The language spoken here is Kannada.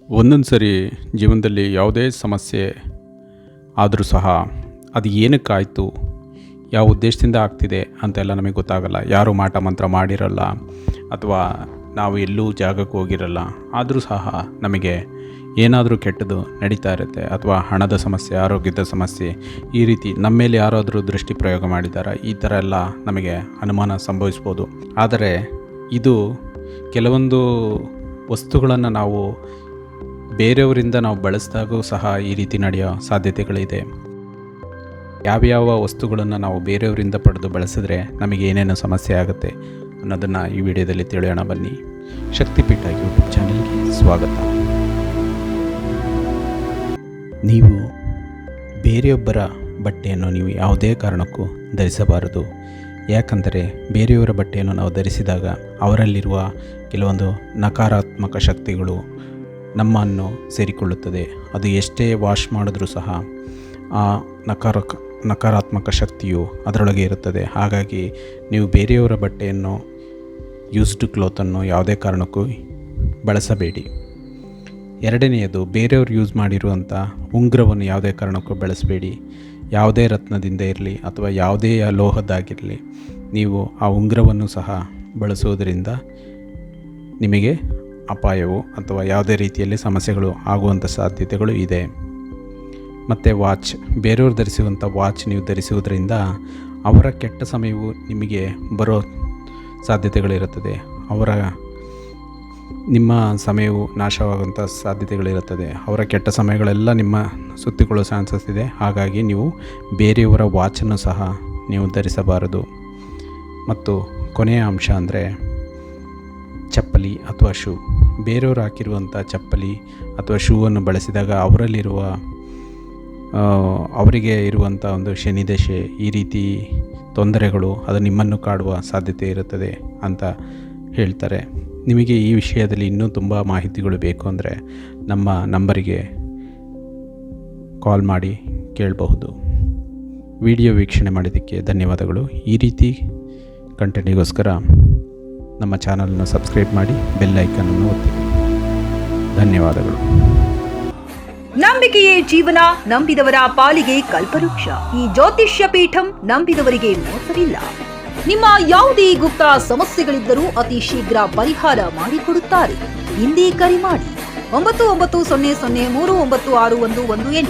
ಒಂದೊಂದು ಸರಿ ಜೀವನದಲ್ಲಿ ಯಾವುದೇ ಸಮಸ್ಯೆ ಆದರೂ ಸಹ ಅದು ಏನಕ್ಕಾಯಿತು, ಯಾವ ಉದ್ದೇಶದಿಂದ ಆಗ್ತಿದೆ ಅಂತೆಲ್ಲ ನಮಗೆ ಗೊತ್ತಾಗಲ್ಲ. ಯಾರು ಮಾಟ ಮಂತ್ರ ಮಾಡಿರಲ್ಲ ಅಥವಾ ನಾವು ಎಲ್ಲೂ ಜಾಗಕ್ಕೆ ಹೋಗಿರಲ್ಲ. ಆದರೂ ಸಹ ನಮಗೆ ಏನಾದರೂ ಕೆಟ್ಟದ್ದು ನಡೀತಾ ಇರುತ್ತೆ. ಅಥವಾ ಹಣದ ಸಮಸ್ಯೆ, ಆರೋಗ್ಯದ ಸಮಸ್ಯೆ, ಈ ರೀತಿ ನಮ್ಮ ಮೇಲೆ ಯಾರಾದರೂ ದೃಷ್ಟಿ ಪ್ರಯೋಗ ಮಾಡಿದ್ದಾರೆ, ಈ ಥರ ಎಲ್ಲ ನಮಗೆ ಅನುಮಾನ ಸಂಭವಿಸ್ಬೋದು. ಆದರೆ ಇದು ಕೆಲವೊಂದು ವಸ್ತುಗಳನ್ನು ನಾವು ಬೇರೆಯವರಿಂದ ನಾವು ಬಳಸಿದಾಗೂ ಸಹ ಈ ರೀತಿ ನಡೆಯೋ ಸಾಧ್ಯತೆಗಳಿದೆ. ಯಾವ್ಯಾವ ವಸ್ತುಗಳನ್ನು ನಾವು ಬೇರೆಯವರಿಂದ ಪಡೆದು ಬಳಸಿದ್ರೆ ನಮಗೆ ಏನೇನು ಸಮಸ್ಯೆ ಆಗುತ್ತೆ ಅನ್ನೋದನ್ನು ಈ ವಿಡಿಯೋದಲ್ಲಿ ತಿಳಿಯೋಣ ಬನ್ನಿ. ಶಕ್ತಿಪೀಠ ಯೂಟ್ಯೂಬ್ ಚಾನಲ್ಗೆ ಸ್ವಾಗತ. ನೀವು ಬೇರೆಯೊಬ್ಬರ ಬಟ್ಟೆಯನ್ನು ನೀವು ಯಾವುದೇ ಕಾರಣಕ್ಕೂ ಧರಿಸಬಾರದು. ಯಾಕಂದರೆ ಬೇರೆಯವರ ಬಟ್ಟೆಯನ್ನು ನಾವು ಧರಿಸಿದಾಗ ಅವರಲ್ಲಿರುವ ಕೆಲವೊಂದು ನಕಾರಾತ್ಮಕ ಶಕ್ತಿಗಳು ನಮ್ಮನ್ನು ಸೇರಿಕೊಳ್ಳುತ್ತದೆ. ಅದು ಎಷ್ಟೇ ವಾಶ್ ಮಾಡಿದ್ರೂ ಸಹ ಆ ನಕಾರಾತ್ಮಕ ಶಕ್ತಿಯು ಅದರೊಳಗೆ ಇರುತ್ತದೆ. ಹಾಗಾಗಿ ನೀವು ಬೇರೆಯವರ ಬಟ್ಟೆಯನ್ನು, ಯೂಸ್ಡ್ ಕ್ಲೋತನ್ನು ಯಾವುದೇ ಕಾರಣಕ್ಕೂ ಬಳಸಬೇಡಿ. ಎರಡನೆಯದು, ಬೇರೆಯವರು ಯೂಸ್ ಮಾಡಿರುವಂಥ ಉಂಗುರವನ್ನು ಯಾವುದೇ ಕಾರಣಕ್ಕೂ ಬಳಸಬೇಡಿ. ಯಾವುದೇ ರತ್ನದಿಂದ ಇರಲಿ ಅಥವಾ ಯಾವುದೇ ಲೋಹದ್ದಾಗಿರಲಿ, ನೀವು ಆ ಉಂಗುರವನ್ನು ಸಹ ಬಳಸುವುದರಿಂದ ನಿಮಗೆ ಅಪಾಯವು ಅಥವಾ ಯಾವುದೇ ರೀತಿಯಲ್ಲಿ ಸಮಸ್ಯೆಗಳು ಆಗುವಂಥ ಸಾಧ್ಯತೆಗಳು ಇದೆ. ಮತ್ತು ವಾಚ್, ಬೇರೆಯವರು ಧರಿಸುವಂಥ ವಾಚ್ ನೀವು ಧರಿಸುವುದರಿಂದ ಅವರ ಕೆಟ್ಟ ಸಮಯವು ನಿಮಗೆ ಬರೋ ಸಾಧ್ಯತೆಗಳಿರುತ್ತದೆ. ನಿಮ್ಮ ಸಮಯವು ನಾಶವಾಗುವಂಥ ಸಾಧ್ಯತೆಗಳಿರುತ್ತದೆ. ಅವರ ಕೆಟ್ಟ ಸಮಯಗಳೆಲ್ಲ ನಿಮ್ಮ ಸುತ್ತಿಕೊಳ್ಳೋ ಚಾನ್ಸಸ್ ಇದೆ. ಹಾಗಾಗಿ ನೀವು ಬೇರೆಯವರ ವಾಚನ್ನು ಸಹ ನೀವು ಧರಿಸಬಾರದು. ಮತ್ತು ಕೊನೆಯ ಅಂಶ ಅಂದರೆ ಚಪ್ಪಲಿ ಅಥವಾ ಶೂ. ಬೇರೆಯವರು ಹಾಕಿರುವಂಥ ಚಪ್ಪಲಿ ಅಥವಾ ಶೂವನ್ನು ಬಳಸಿದಾಗ ಅವರಿಗೆ ಇರುವಂಥ ಒಂದು ಶನಿದಶೆ, ಈ ರೀತಿ ತೊಂದರೆಗಳು ಅದು ನಿಮ್ಮನ್ನು ಕಾಡುವ ಸಾಧ್ಯತೆ ಇರುತ್ತದೆ ಅಂತ ಹೇಳ್ತಾರೆ. ನಿಮಗೆ ಈ ವಿಷಯದಲ್ಲಿ ಇನ್ನೂ ತುಂಬ ಮಾಹಿತಿಗಳು ಬೇಕು ಅಂದರೆ ನಮ್ಮ ನಂಬರಿಗೆ ಕಾಲ್ ಮಾಡಿ ಕೇಳಬಹುದು. ವಿಡಿಯೋ ವೀಕ್ಷಣೆ ಮಾಡಿದ್ದಕ್ಕೆ ಧನ್ಯವಾದಗಳು. ಈ ರೀತಿ ಕಂಟೆಂಟಿಗೋಸ್ಕರ ನಮ್ಮ ಚಾನಲನ್ನು ಸಬ್ಸ್ಕ್ರೈಬ್ ಮಾಡಿ, ಬೆಲ್ ಐಕನನ್ನು ಒತ್ತಿ. ಧನ್ಯವಾದಗಳು. ನಂಬಿಕೆಯೇ ಜೀವನ, ನಂಬಿದವರ ಪಾಲಿಗೆ ಕಲ್ಪವೃಕ್ಷ. ಈ ಜ್ಯೋತಿಷ್ಯ ಪೀಠಂ ನಂಬಿದವರಿಗೆ ಮೋಸವಿಲ್ಲ. ನಿಮ್ಮ ಯಾವುದೇ ಗುಪ್ತ ಸಮಸ್ಯೆಗಳಿದ್ದರೂ ಅತಿ ಶೀಘ್ರ ಪರಿಹಾರ ಮಾಡಿಕೊಡುತ್ತಾರೆ. ಹಿಂದೆ ಕರೆ ಮಾಡಿ 9900396118.